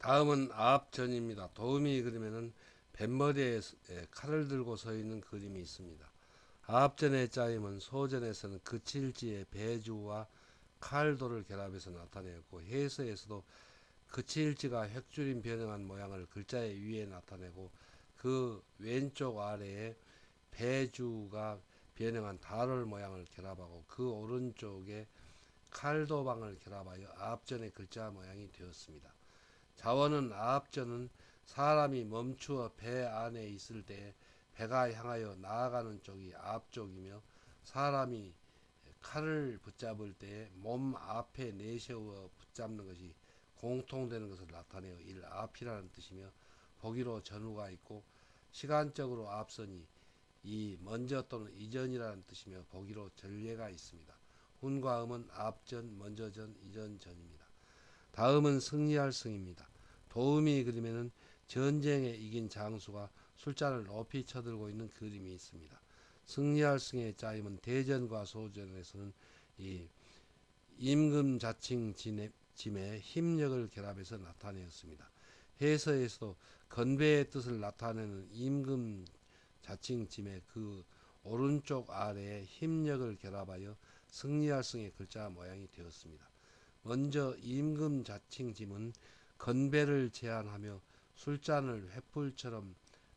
다음은 아합전입니다. 도우미 그림에는 뱃머리에 칼을 들고 서 있는 그림이 있습니다. 아합전의 짜임은 소전에서는 그칠지의 배주와 칼도를 결합해서 나타내었고, 해서에서도 그칠지가 획줄임 변형한 모양을 글자의 위에 나타내고, 그 왼쪽 아래에 배주가 변형한 달월 모양을 결합하고, 그 오른쪽에 칼도방을 결합하여 아합전의 글자 모양이 되었습니다. 자원은 아합전은 사람이 멈추어 배 안에 있을 때 배가 향하여 나아가는 쪽이 앞쪽이며, 사람이 칼을 붙잡을 때 몸 앞에 내세워 붙잡는 것이 공통되는 것을 나타내어 일 앞이라는 뜻이며, 보기로 전후가 있고 시간적으로 앞서니 이 먼저 또는 이전이라는 뜻이며, 보기로 전례가 있습니다. 훈과 음은 앞전, 먼저전, 이전전입니다. 다음은 승리할 승입니다. 도우미 그림에는 전쟁에 이긴 장수가 술잔을 높이 쳐들고 있는 그림이 있습니다. 승리할 승의 짜임은 대전과 소전에서는 이 임금자칭 짐의 힘력을 결합해서 나타내었습니다. 해서에서도 건배의 뜻을 나타내는 임금자칭 짐의 그 오른쪽 아래에 힘력을 결합하여 승리할 승의 글자 모양이 되었습니다. 먼저 임금자칭짐은 건배를 제한하며 술잔을 횃불처럼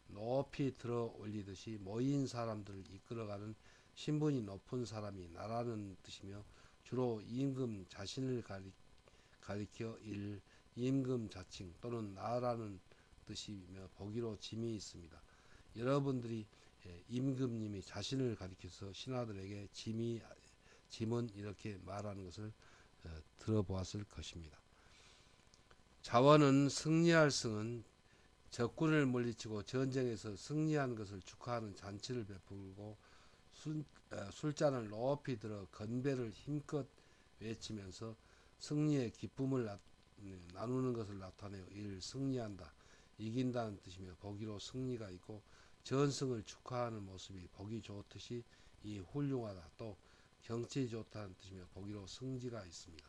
높이 들어 올리듯이 모인 사람들을 이끌어가는 신분이 높은 사람이 나라는 뜻이며, 주로 임금 자신을 가리켜 일 임금자칭 또는 나라는 뜻이며, 보기로 짐이 있습니다. 여러분들이 임금님이 자신을 가리켜서 신하들에게 짐은 이렇게 말하는 것을 들어보았을 것입니다. 자원은 승리할 승은 적군을 물리치고 전쟁에서 승리한 것을 축하하는 잔치를 베풀고, 술잔을 높이 들어 건배를 힘껏 외치면서 승리의 기쁨을 나누는 것을 나타내어 일 승리한다, 이긴다는 뜻이며, 보기로 승리가 있고, 전승을 축하하는 모습이 보기 좋듯이 이 훌륭하다, 또 경치 좋다는 뜻이며, 보기로 승지가 있습니다.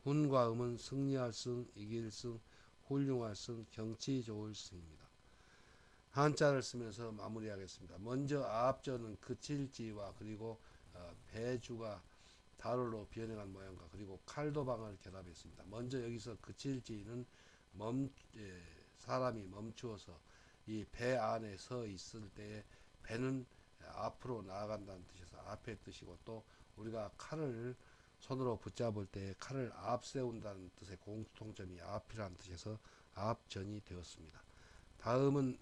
훈과 음은 승리할 승, 이길 승, 훌륭할 승, 경치 좋을 승입니다. 한자를 쓰면서 마무리하겠습니다. 먼저 아합전은 그칠지와 그리고 배주가 달월로 변형한 모양과 그리고 칼도방을 결합했습니다. 먼저 여기서 그칠지는 사람이 멈추어서 이 배 안에 서 있을 때 배는 앞으로 나아간다는 뜻에서 앞의 뜻이고, 또 우리가 칼을 손으로 붙잡을 때 칼을 앞세운다는 뜻의 공통점이 앞이라는 뜻에서 앞전이 되었습니다. 다음은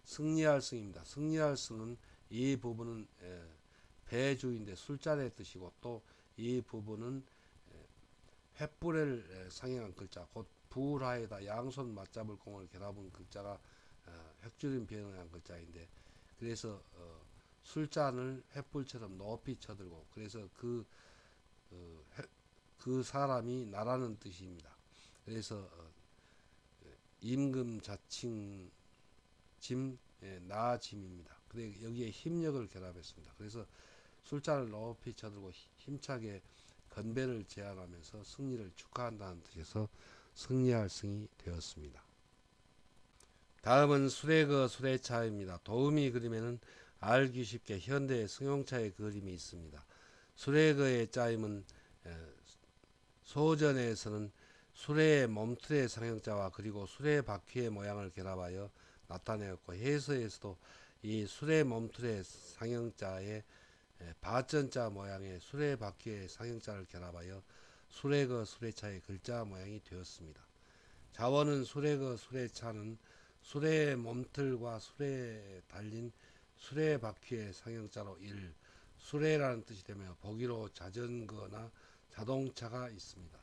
승리할 승입니다. 승리할 승은 이 부분은 배주인데 술잔의 뜻이고, 또 이 부분은 횃불을 상징한 글자, 곧 불하에다 양손 맞잡을 공을 결합한 글자가 획줄임 변형한 글자인데, 그래서 술잔을 횃불처럼 높이 쳐들고, 그래서 그 사람이 나라는 뜻입니다. 그래서 임금자칭 짐, 나짐입니다. 그래 여기에 힘력을 결합했습니다. 그래서 술잔을 높이 쳐들고 힘차게 건배를 제안하면서 승리를 축하한다는 뜻에서 승리할 승이 되었습니다. 다음은 수레거 수레차입니다. 도우미 그림에는 알기 쉽게 현대의 승용차의 그림이 있습니다. 수레거의 짜임은 소전에서는 수레의 몸틀의 상형자와 그리고 수레 바퀴의 모양을 결합하여 나타내었고, 해서에서도 이 수레 몸틀의 상형자에 바전자 모양의 수레 바퀴의 상형자를 결합하여 수레거 수레차의 글자 모양이 되었습니다. 자원은 수레거 수레차는 수레의 몸틀과 수레에 달린 수레 바퀴의 상형자로 일 수레라는 뜻이 되며, 보기로 자전거나 자동차가 있습니다.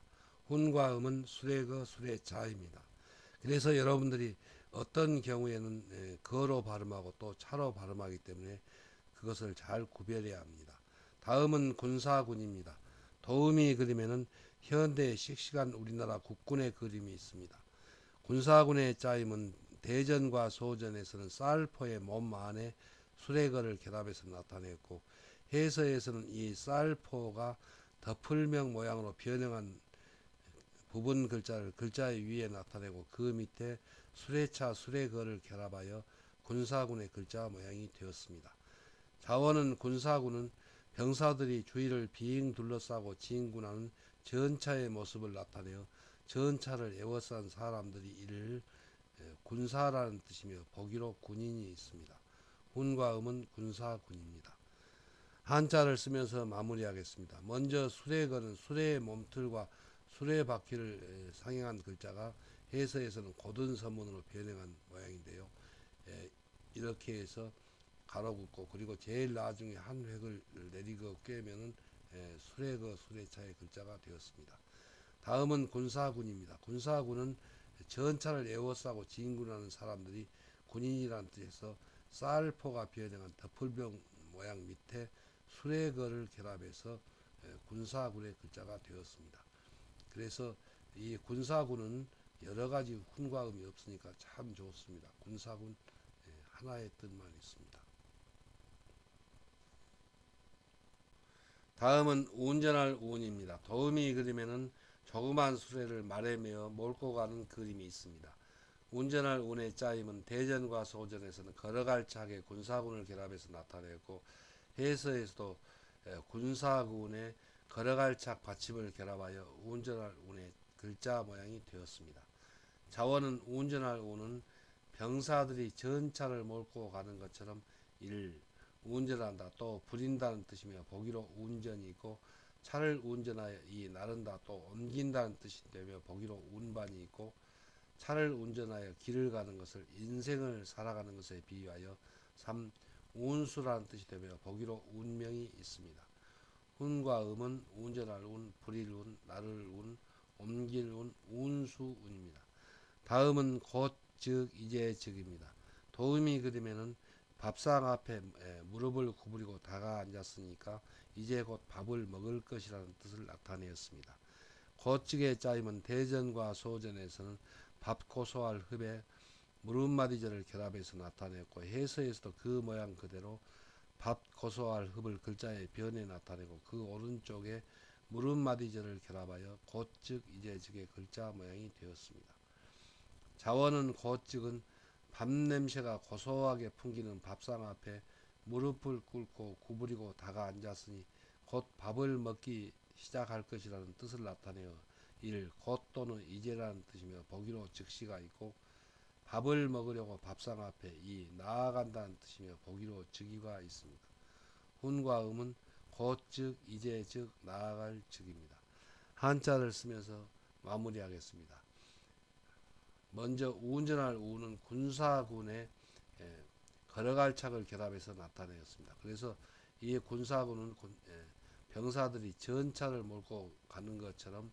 훈과 음은 수레거 수레차입니다. 그래서 여러분들이 어떤 경우에는 거로 발음하고 또 차로 발음하기 때문에 그것을 잘 구별해야 합니다. 다음은 군사군입니다. 도우미 그림에는 현대의 씩씩한 우리나라 국군의 그림이 있습니다. 군사군의 짜임은 대전과 소전에서는 쌀포의 몸 안에 수레거를 결합해서 나타냈고, 해서에서는 이 쌀포가 덮을명 모양으로 변형한 부분 글자를 글자의 위에 나타내고 그 밑에 수레차 수레거를 결합하여 군사군의 글자 모양이 되었습니다. 자원은 군사군은 병사들이 주위를 빙 둘러싸고 진군하는 전차의 모습을 나타내어 전차를 에워싼 사람들이 이를 군사라는 뜻이며 보기로 군인이 있습니다. 훈과 음은 군사군입니다. 한자를 쓰면서 마무리하겠습니다. 먼저 수레거는 수레의 몸틀과 수레 바퀴를 상행한 글자가 해서에서는 고든 서문으로 변형한 모양인데요. 이렇게 해서 가로 긋고 그리고 제일 나중에 한 획을 내리고 꿰면은 수레거 수레차의 글자가 되었습니다. 다음은 군사군입니다. 군사군은 전차를 에워싸고 진군하는 사람들이 군인이라는 뜻에서 쌀포가 변형한 덮을병 모양 밑에 수레거를 결합해서 군사군의 글자가 되었습니다. 그래서 이 군사군은 여러 가지 훈과 음이 없으니까 참 좋습니다. 군사군 하나의 뜻만 있습니다. 다음은 운전할 운입니다. 도우미 그림에는 조그만 수레를 말에 메어 몰고 가는 그림이 있습니다. 운전할 운의 짜임은 대전과 소전에서는 걸어갈 차게 군사군을 결합해서 나타내고 해서에서도 군사군의 걸어갈 착 받침을 결합하여 운전할 운의 글자 모양이 되었습니다. 자원은 운전할 운은 병사들이 전차를 몰고 가는 것처럼 이를 운전한다 또 부린다는 뜻이며 보기로 운전이 있고 차를 운전하여 이 나른다 또 옮긴다는 뜻이 되며 보기로 운반이 있고 차를 운전하여 길을 가는 것을 인생을 살아가는 것에 비유하여 3. 운수라는 뜻이 되며 보기로 운명이 있습니다. 운과 음은 운전할 운, 부릴 운, 나를 운, 옮길 운, 운수운입니다. 다음은 곧, 즉, 이제, 즉입니다. 도우미 그림에는 밥상 앞에 무릎을 구부리고 다가 앉았으니까 이제 곧 밥을 먹을 것이라는 뜻을 나타내었습니다. 곧즉의 짜임은 대전과 소전에서는 밥 고소할 흡에 무릎마디절을 결합해서 나타냈고 해서에서도 그 모양 그대로 밥 고소할 흡을 글자의 변에 나타내고 그 오른쪽에 무릎마디절을 결합하여 곧즉 이제 즉의 글자 모양이 되었습니다. 자원은 곧즉은 밥 냄새가 고소하게 풍기는 밥상 앞에 무릎을 꿇고 구부리고 다가 앉았으니 곧 밥을 먹기 시작할 것이라는 뜻을 나타내어 일, 곧 또는 이제라는 뜻이며 보기로 즉시가 있고 밥을 먹으려고 밥상 앞에 이 나아간다는 뜻이며 보기로 즉이가 있습니다. 훈과 음은 곧 즉, 이제 즉, 나아갈 즉입니다. 한자를 쓰면서 마무리하겠습니다. 먼저 운전할 우는 군사군의 걸어갈 착을 결합해서 나타내었습니다. 그래서 이 군사군은 병사들이 전차를 몰고 가는 것처럼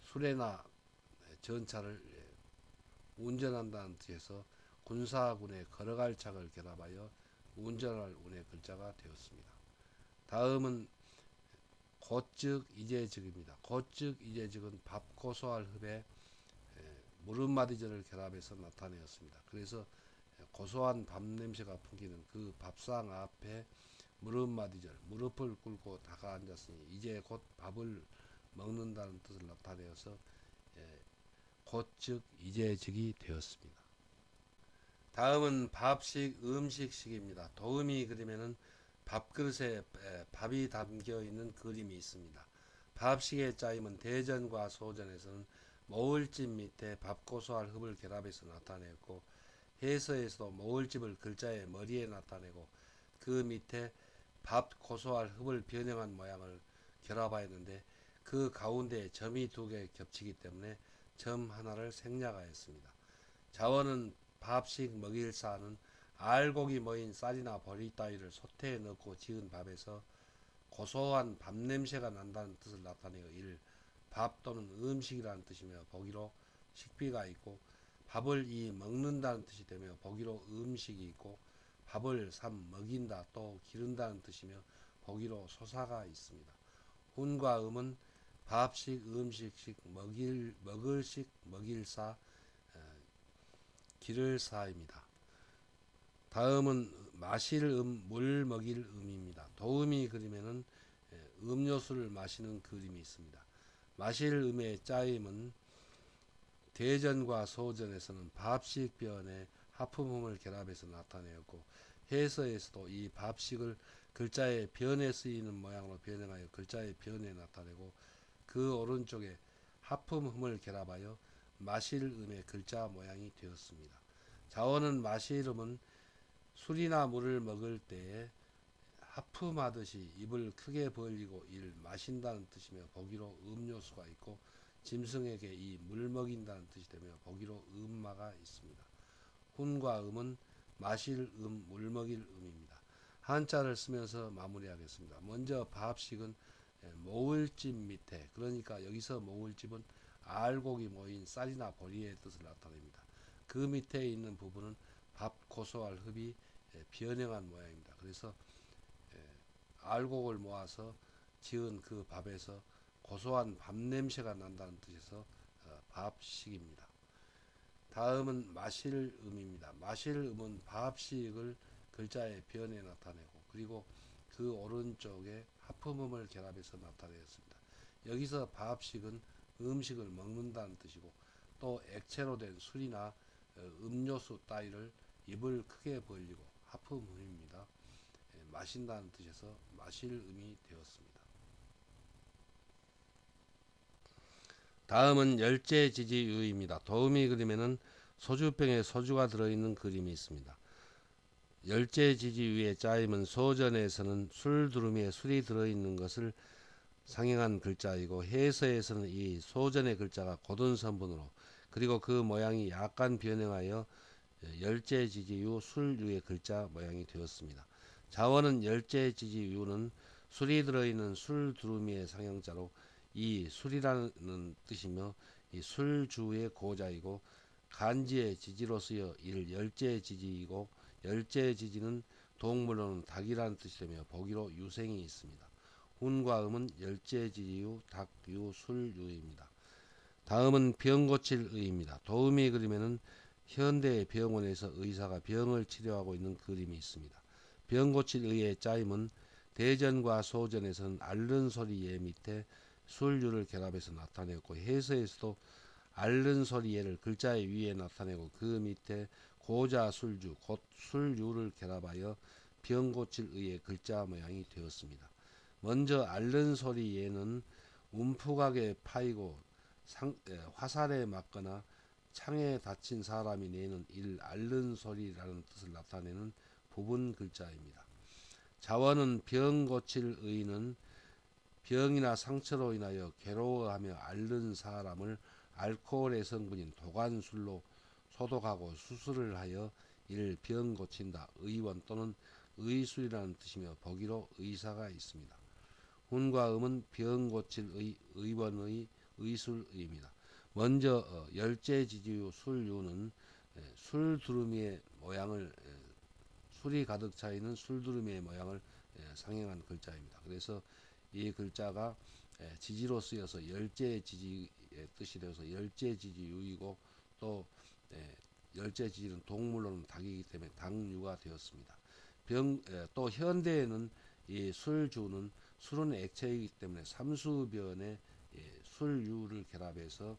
수레나 전차를 운전한다는 뜻에서 군사군의 걸어갈 착을 결합하여 운전할 운의 글자가 되었습니다. 다음은 곧즉 이제즉입니다. 곧즉 이제즉은 밥 고소할 흡에 무릎마디절을 결합해서 나타내었습니다. 그래서 고소한 밥 냄새가 풍기는 그 밥상 앞에 무릎마디절, 무릎을 꿇고 다가 앉았으니 이제 곧 밥을 먹는다는 뜻을 나타내어서 곧즉 이제즉이 되었습니다. 다음은 밥식, 음식식입니다. 도우미 그림에는 밥그릇에 밥이 담겨 있는 그림이 있습니다. 밥식의 짜임은 대전과 소전에서는 모을집 밑에 밥 고소할 흡을 결합해서 나타냈고 해서에서도 모을집을 글자의 머리에 나타내고 그 밑에 밥 고소할 흡을 변형한 모양을 결합하였는데 그 가운데에 점이 두 개 겹치기 때문에 점 하나를 생략하였습니다. 자원은 밥식 먹일사는 알곡이 모인 쌀이나 보리 따위를 솥에 넣고 지은 밥에서 고소한 밥 냄새가 난다는 뜻을 나타내어 이를 밥 또는 음식이라는 뜻이며 보기로 식비가 있고 밥을 이 먹는다는 뜻이 되며 보기로 음식이 있고 밥을 3 먹인다 또 기른다는 뜻이며 보기로 소사가 있습니다. 훈과 음은 밥식, 음식식, 먹을식, 먹일사, 기를사입니다. 다음은 마실 물 먹일 음입니다. 도우미 그림에는 음료수를 마시는 그림이 있습니다. 마실 음의 짜임은 대전과 소전에서는 밥식 변에 하품음을 결합해서 나타내었고, 해서에서도 이 밥식을 글자의 변에 쓰이는 모양으로 변형하여 글자의 변에 나타내고, 그 오른쪽에 하품음을 결합하여 마실음의 글자 모양이 되었습니다. 자원은 마실음은 술이나 물을 먹을 때에 하품하듯이 입을 크게 벌리고 이를 마신다는 뜻이며, 보기로 음료수가 있고, 짐승에게 이 물 먹인다는 뜻이 되며 보기로 음마가 있습니다. 훈과 음은 마실 물 먹일 음입니다. 한자를 쓰면서 마무리하겠습니다. 먼저 밥식은 모을집 밑에, 그러니까 여기서 모을집은 알곡이 모인 쌀이나 보리의 뜻을 나타냅니다. 그 밑에 있는 부분은 밥 고소할 흡이 변형한 모양입니다. 그래서 알곡을 모아서 지은 그 밥에서 고소한 밥 냄새가 난다는 뜻에서 밥식입니다. 다음은 마실음입니다. 마실음은 밥식을 글자의 변에 나타내고, 그리고 그 오른쪽에 하품음을 결합해서 나타내었습니다. 여기서 밥식은 음식을 먹는다는 뜻이고, 또 액체로 된 술이나 음료수 따위를 입을 크게 벌리고 하품음입니다. 마신다는 뜻에서 마실음이 되었습니다. 다음은 열제지지유입니다. 도우미 그림에는 소주병에 소주가 들어있는 그림이 있습니다. 열제지지유의 짜임은 소전에서는 술두루미에 술이 들어있는 것을 상행한 글자이고, 해서에서는 이 소전의 글자가 고든선분으로, 그리고 그 모양이 약간 변형하여 열제지지유 술유의 글자 모양이 되었습니다. 자원은 열제지지유는 술이 들어있는 술두루미의 상형자로 이 술이라는 뜻이며, 이 술주의 고자이고, 간지의 지지로 쓰여 이를 열제지지이고, 열제지지는 동물로는 닭이라는 뜻이 되며 보기로 유생이 있습니다. 훈과 음은 열제지지유, 닭유, 술유입니다. 다음은 병 고칠 의입니다. 도우미 그림에는 현대 병원에서 의사가 병을 치료하고 있는 그림이 있습니다. 병 고칠 의의 짜임은 대전과 소전에서는 앓는 소리 예 밑에 술유를 결합해서 나타내었고, 해서에서도 앓는 소리 예를 글자의 위에 나타내고, 그 밑에 고자 술주 곧 술유를 결합하여 병 고칠 의의 글자 모양이 되었습니다. 먼저 앓는 소리 예는 움푹하게 파이고 화살에 맞거나 창에 다친 사람이 내는 이를 앓는 소리라는 뜻을 나타내는 부분 글자입니다. 자원은 병 고칠 의는 병이나 상처로 인하여 괴로워하며 앓는 사람을 알코올의 성분인 도간술로 소독하고 수술을 하여 이를 병 고친다. 의원 또는 의술이라는 뜻이며 보기로 의사가 있습니다. 훈과 음은 병 고칠 의원의 의술입니다. 먼저 열제지지유 술유는 술두루미의 모양을 술이 가득 차 있는 술두루미의 모양을 상행한 글자입니다. 그래서 이 글자가 지지로 쓰여서 열제지지의 뜻이 되어서 열제지지유이고, 또 열제지지는 동물로는 닭이기 때문에 닭유가 되었습니다. 또 현대에는 이 술주는 술은 액체이기 때문에 삼수변에 술유를 결합해서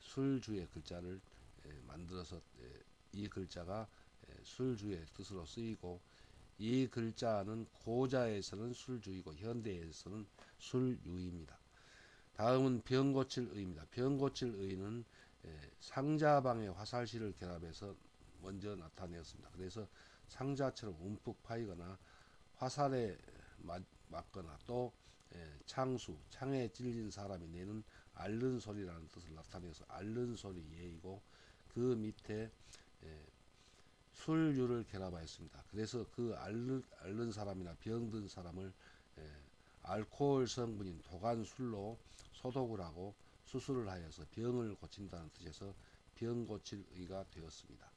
술주의 글자를 만들어서 이 글자가 술주의 뜻으로 쓰이고, 이 글자는 고자에서는 술주이고 현대에서는 술유입니다. 다음은 병 고칠 의입니다. 병 고칠 의는 상자방에 화살실을 결합해서 먼저 나타내었습니다. 그래서 상자처럼 움푹 파이거나 화살에 맞거나 또 창에 찔린 사람이 내는 앓는 소리라는 뜻을 나타내서 앓는 소리 예이고, 그 밑에 술유를 결합하였습니다. 그래서 그 앓는 사람이나 병든 사람을 알코올 성분인 도간술로 소독을 하고 수술을 하여서 병을 고친다는 뜻에서 병 고칠 의가 되었습니다.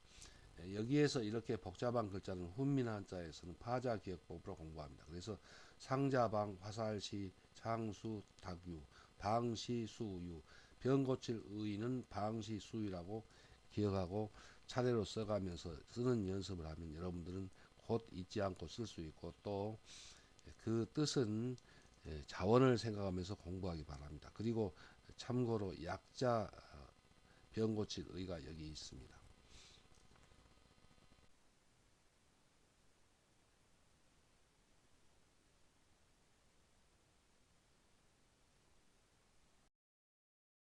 여기에서 이렇게 복잡한 글자는 훈민 한자에서는 파자 기억법으로 공부합니다. 그래서 상자방, 화살시, 창수, 닭유, 방시, 수유, 병 고칠 의는 방시, 수유라고 기억하고 차례로 써가면서 쓰는 연습을 하면 여러분들은 곧 잊지 않고 쓸 수 있고, 또 그 뜻은 자원을 생각하면서 공부하기 바랍니다. 그리고 참고로 약자 병 고칠 의가 여기 있습니다.